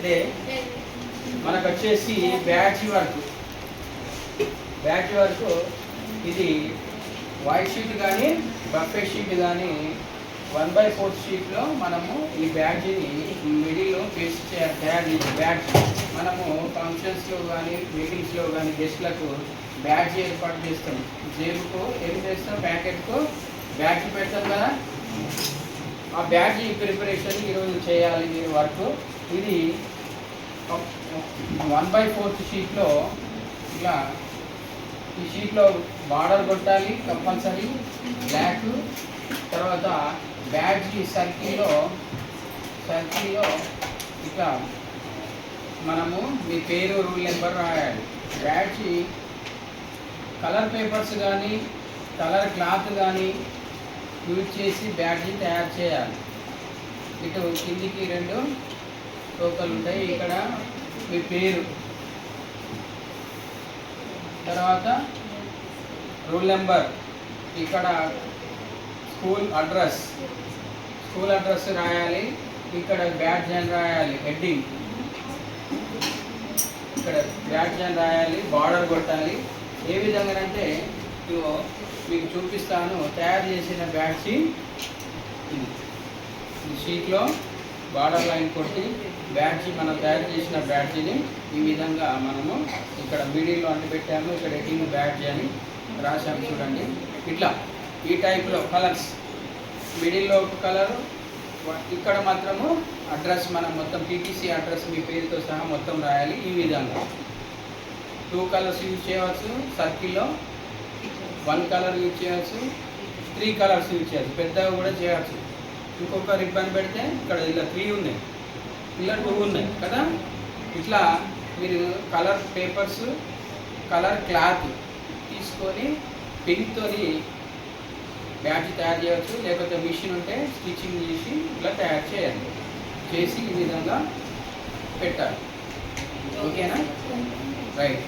Day. మనకు వచ్చేసి batch work ఇది వైట్ షీట్ కానీ బఫే షీట్ కానీ 1/4 షీట్లో మనము ఈ బ్యాడ్జ్ని మిడిల్లో పేస్ట్ తయారు చేసి బ్యాడ్జ్ మనము ఫంక్షన్స్లో కానీ మీటింగ్స్లో కానీ గెస్ట్లకు బ్యాడ్జ్ ఏర్పాటు చేస్తాం. జేబుకు ఏం చేస్తాం, ప్యాకెట్కు బ్యాడ్జ్ పెడతాం కదా. ఆ బ్యాడ్జ్ ప్రిపరేషన్ ఈరోజు చేయాలి మీరు వర్క్. ఇది 1/4 షీట్లో ఇలా ఈ షీట్లో బార్డర్ కొట్టాలి కంపల్సరీ బ్లాక్. తర్వాత బ్యాడ్జ్ సర్కిల్లో ఇట్లా మనము మీ పేరు, రూల్ నెంబర్ రాయాలి. బ్యాడ్జ్ కలర్ పేపర్స్ కానీ కలర్ క్లాత్ కానీ యూజ్ చేసి బ్యాడ్జ్ తయారు చేయాలి. ఇటు కిందికి 2 టోకలు ఉంటాయి. ఇక్కడ మీ పేరు, తర్వాత రూల్ నెంబర్, ఇక్కడ స్కూల్ అడ్రస్ రాయాలి. ఇక్కడ బ్యాడ్జ్ అని రాయాలి, హెడ్డింగ్ ఇక్కడ బ్యాడ్జ్ అని రాయాలి, బార్డర్ కొట్టాలి. ఏ విధంగా అంటే మీకు చూపిస్తాను. తయారు చేసిన బ్యాడ్జ్ ఈ షీట్లో బార్డర్ లైన్ కొట్టి బ్యాడ్జ్ మనం తయారు చేసిన బ్యాడ్జ్ని ఈ విధంగా మనము ఇక్కడ మిడిల్లో అంటి పెట్టాము. ఇక్కడ హెడ్డింగ్ బ్యాడ్జ్ అని రాసాము చూడండి. ఇట్లా ఈ టైప్లో కలర్స్, మిడిల్లో ఒక కలరు, ఇక్కడ మాత్రము అడ్రస్ మనం మొత్తం టీటీసీ అడ్రస్ మీ పేరుతో సహా మొత్తం రాయాలి. ఈ విధంగా 2 కలర్స్ యూజ్ చేయవచ్చు. సర్కిల్లో 1 కలర్ యూజ్ చేయవచ్చు, 3 కలర్స్ యూజ్ చేయవచ్చు, పెద్దగా కూడా చేయవచ్చు. ఇంకొక రిబ్బన్ పెడితే ఇక్కడ ఇలా 3 ఉన్నాయి, ఇలా 2 ఉన్నాయి కదా. ఇట్లా మీరు కలర్ పేపర్స్, కలర్ క్లాత్ తీసుకొని పింక్తోని బ్యాడ్జ్ తయారు చేయవచ్చు. లేకపోతే మిషన్ ఉంటే స్టిచ్చింగ్ చేసి ఇట్లా తయారు చేయాలి. చేసి ఈ విధంగా పెట్టాలి. ఓకేనా? రైట్.